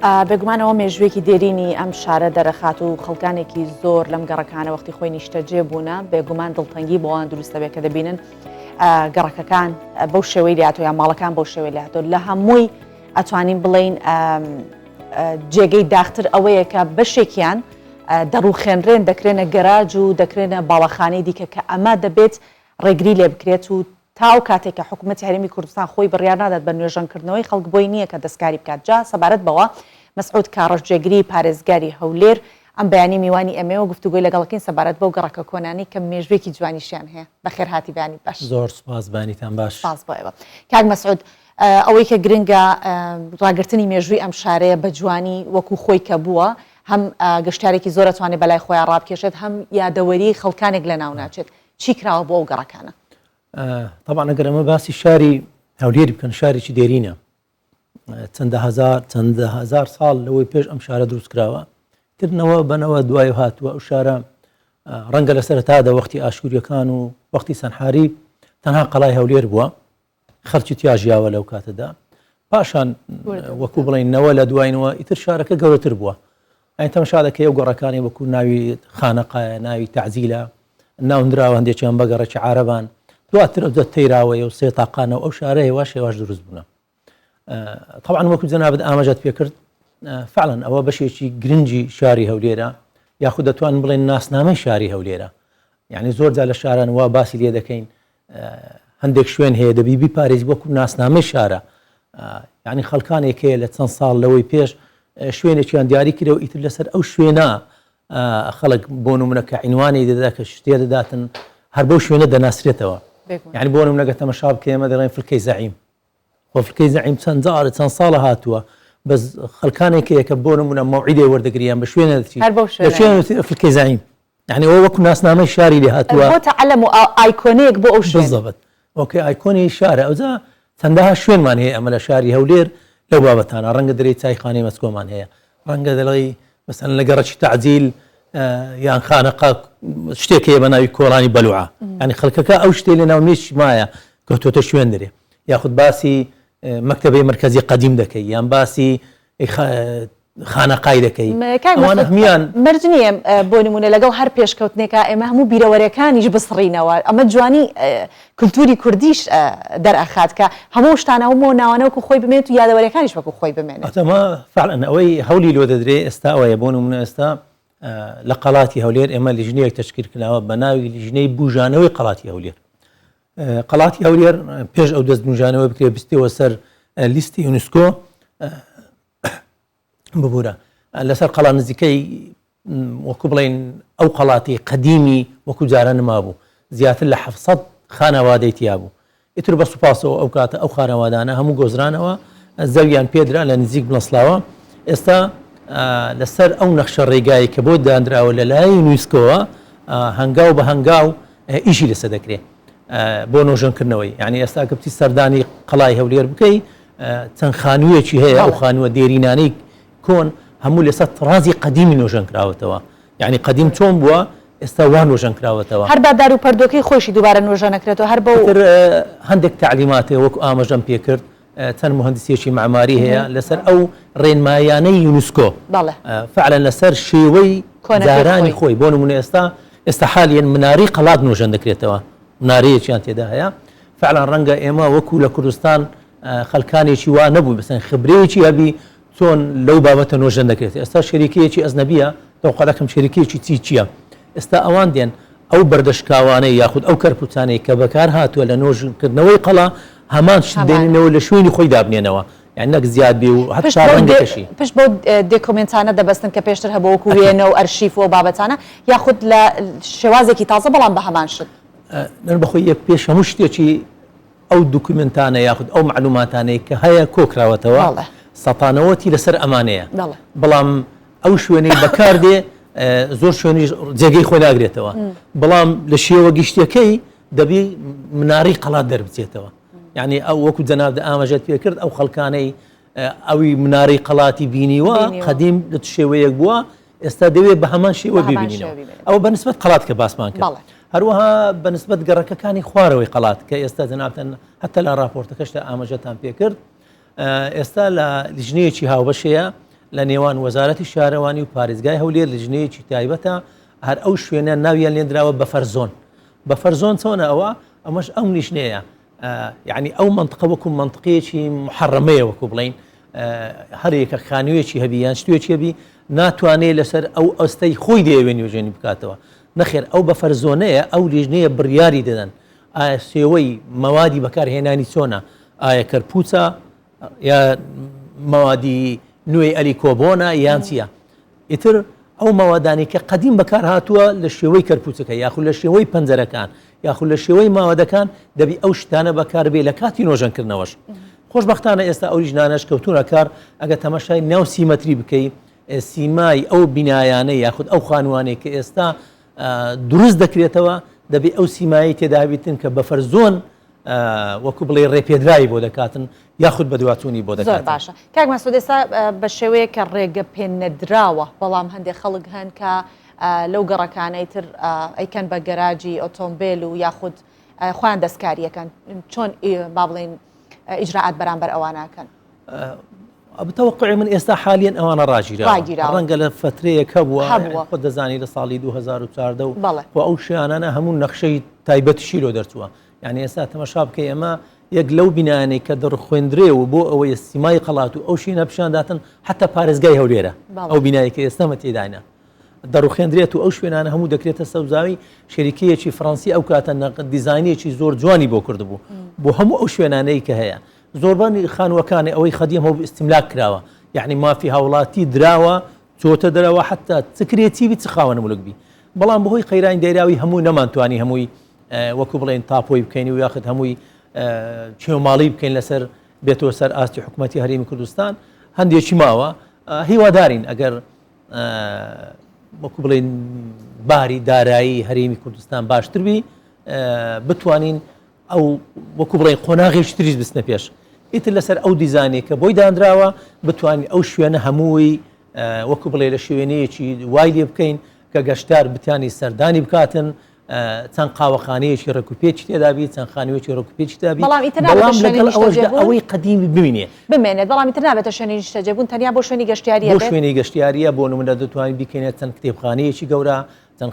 بێگومانەوە مێژوویەکی دێرینی ئەم شارە دەرەخات و خەڵکانێکی زۆر لەم گەڕەکانە وەختی خۆی نیشتەجێ بوونە بێگومان دڵتەنگی بۆوان دروستە بێت کە دەبینن گەڕەکەکان بەو شێوەی لاتۆ یا ماڵەکان بەو شێوەی لاتۆ لە هەمووی ئەتوانین بڵین جێگەی داختر ئەوەیە کە بەشێکیان دەڕوخێنرێن دەکرێنە گەراج و دەکرێنە باڵەخانەی دیکە کە ئەمە دەبێت ڕێگری لێ بکرێت و تاو کاتێککە حکوومەتی هەرێمی کوردستان خۆی بڕیار نادات بە نوێژەنکردنەوەی خەڵک بۆی نییە کە دەستکاری بکات جا سەبارەت بەوە مەسعود کاڕژجێگری پارێزگاری هەولێر ئەم بەیانی میوانی ئەمێوە گفتوگوی لەگەڵەکەین سەبارەت بەو گەڕەکە کۆنانی کە مێژوێکی جوانیشیان هەیە بەخێر هاتی بەیانی باش زۆر سپاس بانیتان باش سپاس بۆ ئێوە کاک مەسعود ئەوەی کە گرنگە ڕاگررتنی مێژووی ئەم شارەیە بە جوانی وەکو خۆی کە بووە هەم گەشتارێکی زۆر ئەتوانێت بەلای خۆیان ڕابکێشێت هەم یادەوەری خەڵکانێک لە ناو ناچێت چی کراوە بۆ ئەو گەڕەکانە طبعا ئەگەر ئەمە باسی شاری هەولێری بکەن شارێکی دێرینە چەندە هزار ساڵ لەوەی پێش ئەم شارە دروست کراوە ترنەوە بنەوە دوای هاتووە ئەو شارە ڕەنگە لە سەرەتادا وەختی ئاشکوریەکان و وەختی سەنحاری تەنها قەڵای هەولێر بووە خەڵکی تیاژیاوە لەو کاتەدا پاشان وەکو بڵێنەوە لە دوایینەوە ئیتر شارەکە گەورەتر بووە ئەین تەماشا دەکەی ئەو گەڕەکانی وەکو ناوی خانەقایە ناوی تەعزیلە ناوندراوە هەندێکیان بەگەڕێکی عارەبان دواتر ئەو تەیراوەیە و سێ تاقانەوە ئەو شارە هێواش هێواش دروست بوونە طبعا وەکو جەنابەت ئاماژەت پێکرد فعلا ئەوە بەشێکی گرنگی شاری هەولێرە یاخود دەتوانین بڵێن ناسنامەی شاری هەولێرە یعنی زۆر جا لە شاران وا باسی لێ دەکەین هەندێک شوێن هەیە دەبی بیپارێزی وەکو ناسنامەی شارە یعنی خەڵکانێک هەیە لە چەند ساڵ لەوەی پێش شوێنێکیان دیاری کردەوە ئیتر لەسەر ئەو شوێنە خەڵک بۆ نمونە کە عینوانی دەدا کە شتێ دەداتن هەر بەو شوێنە دەناسرێتەوە یعنی بۆ نمونە تەماشا بکە ئێمە دەڵێن فلکەی زەعیم وفلکەی زەعیم چەند جارە چەند ساڵە هاتووە بەس خەڵکانێک هەیە کە بۆ نمونە مەوعیدێ وەردەگریان بە شوێنە فلکەی زەعیم یعنی ئەوە وەکو ناسنامەی شاری لێ هاتووە تەعەلەم و ئایکۆنەیەک بۆ ئەو شوێن بالضبط ئۆکێ ئایکۆنی شارە ئەوجا چەندەها شوێنمان هەیە ئەمە لە شاری هەولێر لەو بابەتانە ڕەنگە دەرێ چایخانەی مەسکۆمان هەیە ڕەنگە دەڵێ مەسەن لە گەڕەکی تەعزیل یان خانەقا شتێک هەیە بە ناوی کۆڵانی بەلوعە ینی خەڵکەکە ئەو شتێ لە ناو مێشی مایە کەوتۆتە شوێن دەرێ یاخود باسی مەکتەبەی مرکزی قەدیم دەکەی یان باسی خانەقای دەکەی ئەوانە هەمیان مەرج نییە بۆ نمونە لەگەڵ هەر پێشکەوتنێکە ئێمە هەموو بیرەوەریەکانیش بسڕینەوە ئەمە جوانی کولتوری کوردیش دەرئەخات کە هەموو شتانە هەموو ناوانەوەکو خۆی بمێت و یادەوەریەکانیش وەکو خۆی بمێنێت ئەمە فعلا ئەوەی هەولی لۆ دەدرێ ئێستا ئەوەیە بۆ نمونە ئێستا لە قەڵاتی هەولێر ئێمە لیژنەیەک تەشکیل کراوە بە ناوی لیژنەی بوژانەوەی قەڵاتی هەولێر قەڵاتی هەولێر پێش ئەو دەست بوژانەوە بکرێ بستێەوە سەر لیستی یونسکۆ ببوورە لەسەر قەڵا نزیکەی وەکو بڵێن ئەو قەڵاتی قەدیمی وەکو جارە نما بوو زیاتر لە 700 خانەوادەی تیا بوو ئیتر بە سوپاسەوە ئەو کاتە ئەو خانەوادانە هەموو گۆزرانەوە زەویان پێدرا لە نزیک بنەسلاوە ئێستا لەسەر ئەو نەخشە ڕێگایی کە بۆ دانراوە لە لای یونسکۆوە هەنگاو بە هەنگاو ئیشی لەسە دەکرێت بۆ نۆژەنکردنەوەی یعنی ئێستا کە بچی سەردانی قەڵای هەولێر بکەی چەند خانوویەکی هەیە ئەو خانووە دێرینانەی کۆن هەموو لەسەر تڕازی قەدیمی نۆژەن کراوەتەوە یعنی قەدیم چۆن بووە ئێستا وان نۆژەن کراوەتەوە هەر دار و پەردۆکەی خۆشی دووبارە نۆژە نەکرێتەوە هەر بە هەندێک تعلیماتێ وەکو ئاماژەم پێکرد چەند مهندسیەکی معماری هەیە لەسەر ئەو ڕێنمایانەی یونسکۆ فعلا لەسەر شێوەی دارانی خۆی بۆ نمونە ئێستا حالیان مناری قەڵات نۆژەن دەکرێتەوە منارەیەکیان تێدا هەیە فعلا ڕەنگە ئێمە وەکو لە کوردستان خەڵکانێکی وا نەبوو بەسەن خبرەیەکی هەبی چۆن لەو بابەتە نۆژەن دەکرێت ئێستا شەریکەیەکی ئەزنەبیە دەوقەدەکەم شەریکەیەکی چییە ئێستا ئەوان دێن ئەو بەردەشکاوانەی یاخود ئەو کەرپوتانەی کە بەکار هاتووە لە نۆژکردنەوەی قەڵا هەمان شت دێنینەوە لە شوێنی خۆی دابنێنەوە یعنی نەک زیاد بێ و هەتا ڕەنگەکەشی پشت بۆ دێکۆمنتانە دەبەستن کە پێشتر هەبووەکو وێنە و ئەرشیف و بابەتانە یاخود لە شێوازێکی تازە بەڵام بە هەمان شت بەخۆی یەک پێش هەموو شتێکی ئەو دوکومنتانە یاخود ئەو معلوماتانەی کە هەیە کۆکراوەتەوە سەتانەوەتی لەسەر ئەمانەیە بەڵام ئەو شوێنەی بەکاردێ زۆر شوێنی جێگەی خۆی ناگرێتەوە بەڵام لە شێوە گشتەکەی دەبی مناری قەڵات دەربچێتەوە یعنی ئەو وەکو جەنابدە ئاماژەت پێکرد ئەو خەڵکانەی ئەوی مناری قەڵاتی بینیوە قەدیم لە شێوەیەک بووە ئێستا دەوێت بە هەمان شێوە ببینینەوە ئەوە بەنسبەت قەڵات کە باسمان کرد هەروەها بەنسبەت گەڕەکەکانی خوارەوەی قەڵات کە ئێستا جەنابتەن هەتا لە راپۆرتەکەشدا ئاماژەتان پێکرد ئێستا لە لیژنەیەکی هاوبەشەیە لە نێوان وەزارەتی شارەوانی و پارێزگای هەولێر لجنەیەکی تایبەتە هەر ئەو شوێنە ناویان لێنراوە بەفەرزۆن. بەفەرزۆن چۆنە ئەوە؟ ئەمەش ئەو نیشنەیە، یعنی ئەو منطقە وەکو منطقەیەکی محەڕەمەیە وەکو بڵین، هەرێکە خانوویەکی هەبی یان شتوێکی هەبی ناتوانێت لەسەر ئەو ئەستەی خۆی دەیەوێت نوێژێنی بکاتەوە. نەخێر ئەو بەفەرزۆنەیە ئەو لیژنەیە بڕیاری دەدەن ئایا سێوەی مەوادی بەکارهێنانی چۆنە، ئایا کەرپوچە یا مەوادی نوێی ئەلیکۆبۆنە یان چیە. ئیتر ئەو ماوەدانی کە قەدیم بەکار هاتووە لە شێوەی کەرپوچەکە یاخود لە شێوەی پەنجەرەکان یاخود لە شێوەی ماوەدەکان دەبی ئەو شتانە بەکاربێ لە کاتی نۆژەنکردنەوەش. خۆشبەختانە ئێستا ئەو لیژنانەش کەوتونە کار ئەگە تەماشای ناو سیمەتری بکەیت سیمای ئەو بینایانە یاخود ئەو خانوانەی کە ئێستا دروست دەکرێتەوە دەبێت ئەو سیمایی تێدابیتن کە بەفەرزۆن وەکو بڵێ ڕێپێدراوی بۆ دەکاتن یاخود بە دواتوونی بۆ دەکاتن. زۆر باشە کاک مەسعود، ئێستا بە شێوەیە کە ڕێگە پێنەدراوە، بەڵام هەندێک خەڵک هەن کە لەو گەڕەکانەی تر ئەیکەن بە گەراجی ئۆتۆمبیل و یاخود خۆیان دەستکاریەکەن، چۆن با بڵێن ئیجراعات بەرامبەر ئەوانەکەن؟ بتەوەقعی من ئێستا حالیان ئەوانە ڕاگیراوە، ڕەنگە لە فترەیەک هەبووە خۆ دەزانی لە ساڵی 2014 و ئەو شیانانە هەموو نەخشەی تایبەتیشی لۆ دەرچووە. یعنی ئێستا تەماشا بکەی ئەمە یەک لەو بینانەی کە دەڕخوێندرێەوە بۆ ئەوەی سیمای قەڵات و ئەو شینە پیشانداتن حتا پارێزگای هەولێرە ئەو بینایی کە ئێستامە تێدایە دەڕوخێندرێت و ئەو شوێنانە هەموو دەکرێتە سەوزاوی شەریکەیەکی فەڕەنسی ئەو کاتە دیزاینێکی زۆر جوانی بۆ کردبوو بۆ هەموو ئەو شوێنانەی کە هەیە. زۆربانی خانوەکانی ئەوەی خەدیم هەو ئستیملاک کراوە، یعنی مافی هاوڵاتی دراوە چۆتە دەرەوە حتا چکرێتی بی چخاوە مولک بی، بەڵام بەهۆی قەیرانی دەیراوی هەموو نەمانتوانی هەمووی وەکو بڵێن تاپۆی بکەین و یاخد هەمووی چێوماڵی بکەین لەسەر بێتەوە سەر ئاستی حکوومەتی هەرێمی کوردستان. هەندێکی ماوە هیوادارین ئەگەر وەکو بڵێن باری دارایی هەرێمی کوردستان باشتر بی بتوانین ئەو وەکو بڵێن قۆناغێکی تریش بستنە پێش. ئیتر لەسەر ئەو دیزانێک کە بۆی دانراوە بتوانین ئەو شوێنە هەمووی وەکو بڵێ لە شوێنەیەکی وای لێ بکەین کە گەشتار بتانی سەردانی بکاتن، چەند قاوەخانەیەکی ڕێکوپێکی تێدابی، چەند خانوێکی ڕێکوپێکی دابی، بەڵام لەگەڵ ئەوەی قەدیمی بمێنێت، بەڵام ئیتر نابێتە شوێنی نیشتەجێبوون، تەنیا بۆ شوێنی گەشتیاریە، بۆ شوێنی گەشتیاریە. بۆ نمونە دەتوانین بیکەینێت چەند کتێبخانەیەکی گەورە، چەند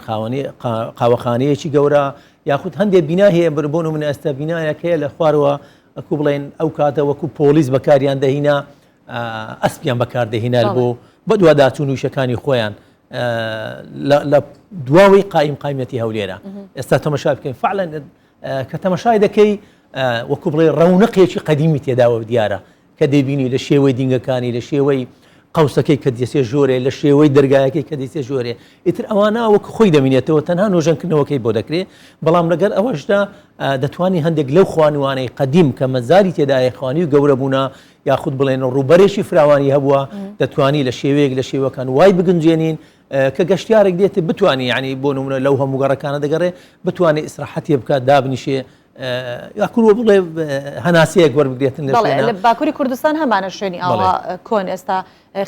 قاوەخانەیەکی گەورە، یاخود هەندێک بنا هەیە بۆ نمونە ئێستا بینایەکەیە لە خوارەوە ئەکو بڵێن ئەو کاتە وەکو پۆلیس بەکاریان دەهینا، ئەسپیان بەکاردەهینا بۆ دوواداچوون وشەکانی خۆیان لە دواوەی قایمەتی هەولێرە. ئێستا تەماشا بکەین فعلەن کە تەماشای دەکەی وەکو بڵێ ڕەونەقێکی قەدیمی تێداوە دیارە کە دەبینی لە شێوەی دینگەکانی، لە شێوەی قەوسەکەی کە دەسێ ژۆرێ، لە شێوەی دەرگایەکەی کە دەسێ ژۆرێ. ئیتر ئەوانە وەکو خۆی دەمینێتەوە تەنها نۆژەنکردنەوەکەی بۆ دەکرێت، بەڵام لەگەر ئەوەشدا دەتوانانی هەندێک لەو خوانوانەی قەدیم کە مەزاری تێدایە خوانی و گەورە بوونا یاخود بڵێن ڕوبەرێکی فراوانی هەبووە دەتوانی لە شێوەیەک لە شێوەکان وای بگنجێنین کە گەشتیارێک دێتێ بتوانانی یعنی بۆ نمونە لەو هەموو گەڕەکانە دەگەڕێ بتوانێت ئیسراحەتی بکات دابنیشێ یاکووە بڵێ هەناسەیەک وەربگرێتن لە باکووری کوردستان هەمانە شوێنی ئاوا کۆن ئێستا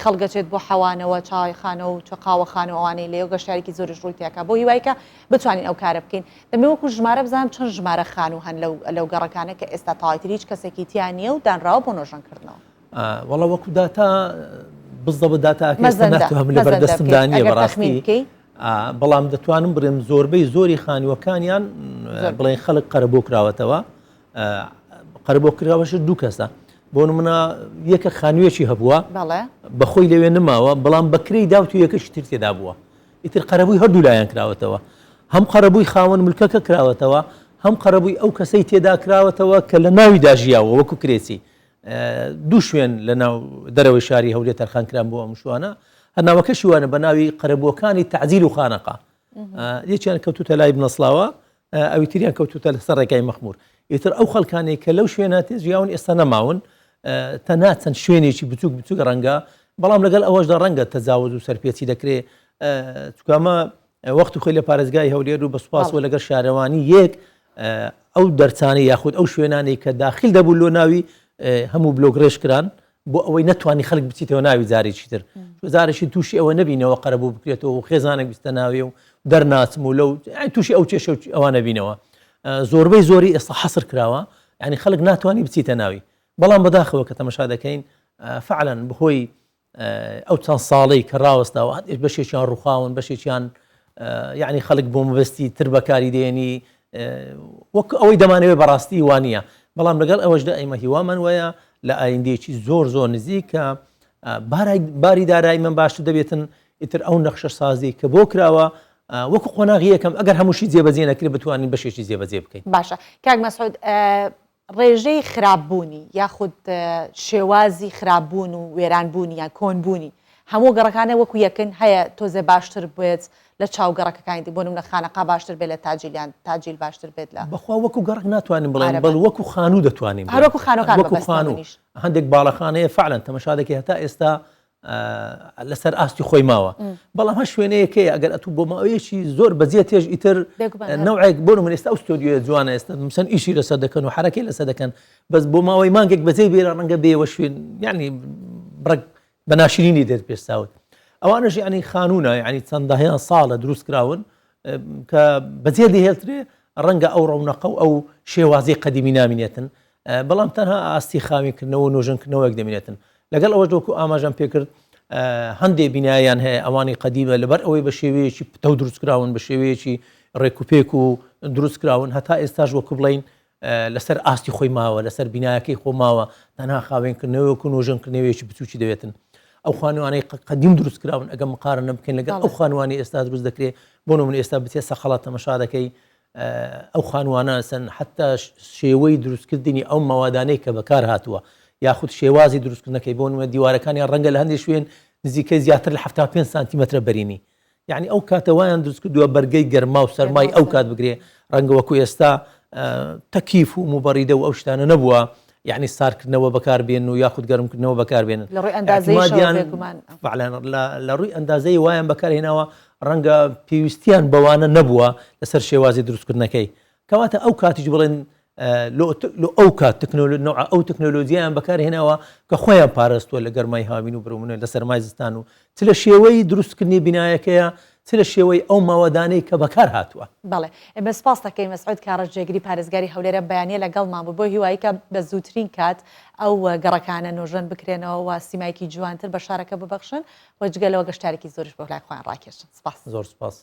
خەڵگەچێت بۆ حەوانەوە چاویخانە و چقاوەخانە ئەوانەی لێو گەشتارێکی زۆریش ڕووی تێکا بۆ هیوایکە بتوانین ئەو کارە بکەین. دەمێ وەکو ژمارە بزانم چەند ژمارە خان و هەن لەو گەڕەکانە کە ئێستا تاوایتر هیچ کەسێکی تیان نییە و دانراوە بۆ نۆژەنکردنەوە. وەڵا وەکو داتا بزدەبە داتاکە ناتوانم لە بەردەستمدانیە بەڕاستی، بەڵام دەتوانم بڕێم زۆربەی زۆری خانووەکانیان بڵێن خەڵک قەرەبۆ کراوەتەوە. قەرەبۆ کراوەش دوو کەسە، بۆ نمونە یەکە خانوویەکی هەبووە بەخۆی لەوێ نماوە، بەڵام بەکرەی داوت و یەکەشی تر تێدا بووە. ئیتر قەرەبووی هەردوو لایەن کراوەتەوە، هەم قەرەبووی خاوەن ملکەکە کراوەتەوە، هەم قەرەبووی ئەو کەسەی تێدا کراوەتەوە کە لە ناوی داژیاوە وەکو کرێسی. دوو شوێن لە ناو دەرەوەی شاری هەولێر تەرخانکران بۆ ئەم شوانە، هەرناوەکەشی وانە بە ناوی قەرەبووەکانی تەعجیل و خانەقا. یەکیان کەوتوتە لای بنەسڵاوە، ئەوی تریان کەوتوتە لەسەر ڕێگای مەخموور. ئیتر ئەو خەڵکانەی کە لەو شوێنە تێژیاون ئێستا نەماون، تەنها چەند شوێنێکی بچوک بچوک ڕەنگە، بەڵام لەگەڵ ئەوەشدا ڕەنگە تەجاوز و سەرپێچی دەکرێت. چکامە وەخت و خۆی لە پارێزگای هەولێر و بەسوپاسەوە لەگەر شارەوانی یەک ئەو دەرچانی یاخود ئەو شوێنانەی کە داخل دەبوو لۆ ناوی هەموو بلۆگڕێژکران بۆ ئەوەی نەتوانی خەڵک بچیتەوە ناوی جارێکی تر، جارێکی تووشی ئەوە نبینەوە قەرەبوو بکرێتەوە و خێزانێک بستە ناوێ و دەرناچم و لەو تووشی ئەو کێشە ئەوانە بینەوە. زۆربەی زۆری ئێستا حەسر کراوە، یعنی خەڵک ناتوانانی بچیتە ناوی، بەڵام بەداخەوە کە تەماشا دەکەین فعلەن بەهۆی ئەو چەند ساڵی کە ڕاوەستاوە هەندێک بەشێکیان ڕووخاون بەشێکیان یعنی خەڵک بۆ مەبەستی تر بەکاری دێنی وەک ئەوەی دەمانەوێت بەڕاستی وانە بەڵام لەگەڵ ئەوەشدا ئەمە هیوامان وایە لە ئایندێکی زۆر نزیک کە باری دارایی من باشتر دەبێتن ئیتر ئەو نەخشە سازی کە بۆ کراوە وەکو قۆناغی یەکەم ئەگەر هەمووشی جێبەجێ نەکرێت بتوانین بەشێکی جێبەجێ بکەین. باشە کاک مەسعود ڕێژەی خراپبوونی یاخود شێوازی خراپبوون و وێرانبوونی یان کۆنبوونی هەموو گەڕەکانە وەکو یەکن هەیە تۆزێ باشتر بێت لە چاو گەڕەکەەکانی بۆ نمونە خانەقا باشتر بێت لە تاجیلیان تاجیل باشتر بێت لە بەخوا وەکو گەڕک ناتوانین بڵێن بەڵ وەکو خانوو دەتوانین هەروەکو خانۆکان هەندێک باڵەخانەیە فعلەن تەمەشادێکی هەتا ئێستا لەسەر ئاستی خۆی ماوە بەڵام هە شوێنەیەکەیە ئەگەر ئەتوو بۆ ماوەیەکی زۆر بەجێ تێژ ئیتر نەوعێک بۆ من ئێستا ئەو ستۆدیۆ جوانە ئێستا مثلا ئیشی لەسەر دەکەن و حرەکەی لەسەر دەکەن بەس بۆ ماوەی مانگێک بەجێ بێرە ڕەنگە بێوە شوێن یعنی بڕک بەناشرینی دێت پێستاوت ئەوانش ینی خانوونە ینی چەندەهەیان ساڵە دروست کراون کە بەجێ دەهێڵترێ ڕەنگە ئەو ڕەونەقە و ئەو شێوازی قەدیمی نامینێتن بەڵام تەنها ئاستی خاوینکردنەوە نۆژنکردنەوەیەک دەمێنێتن لەگەڵ ئەوە دۆکو ئاماژەم پێکرد هەندێک بینایان هەیە ئەوانی قەدیمە لەبەر ئەوەی بە شێوەیەکی پتە دروستکراون بە شێوەیەکی ڕێکوپێک و دروستکراون هەتا ئێستاش وەکو بڵین لەسەر ئاستی خۆی ماوە لەسەر بینایەکەی خۆ ماوە تەنها خاوێنکردنەوەکو نۆژنکردنەوەیەکی بچوکی دەوێتن ئەو خانوانەی قەدیم دروستکراون ئەگەم مقارنە بکەین لەگەڵ ئەو خانوانی ئێستا دروست دەکرێت بۆ من ئێستا بچێت سەخەڵات تەمەشا دەکەی ئەو خانوانە سن حتا شێوەی دروستکردنی ئەو مەوادانەی کە بەکار هاتووە یاخود شێوازی دروستکردنەکەی بۆ نمە دیوارەکانیان ڕەنگە لە هەندێک شوێن نزیکەی زیاتر لە 75 سانتیمەترە بەرینی یعنی ئەو کاتەوایان دروست کردووە بەرگەی گەرما و سەرمای ئەو کات بگرێ ڕەنگە وەکو ئێستا تەکیف و موبەڕیدە و ئەو شتانە نەبووە یعنی سارکردنەوە بەکاربێن و یاخود گەرمکردنەوە بەکاربێنن لە ڕووی ئەندازەی وایان بەکارهێناوە ڕەنگە پێویستیان بەوانە نەبووە لەسەر شێوازی دروستکردنەکەی کەواتە ئەو کاتیش بڵێن ئەو کات ئەو تەکنۆلۆژیایان بەکارهێناوە کە خۆیان پاراستووە لە گەرمای هاوین و بڕومنە لە سەرمای زستان و چ لە شێوەی دروستکردنی بینایەکەیە چ لە شێوەی ئەو ماوەدانەی کە بەکار هاتووە. بەڵێ ئێمە سپاس دەکەین مەسعود کاڕەجێگری پارێزگاری هەولێرە بەیانیە لەگەڵمان بوو بۆ هیواییکە بە زووترین کات ئەو گەڕەکانە نۆژەن بکرێنەوە و سیمایکی جوانتر بە شارەکە ببەخشن وەجگەلەوە گەشتارێکی زۆرش بۆ لای خۆیان ڕاکێشن. سپاس زۆر سپاس.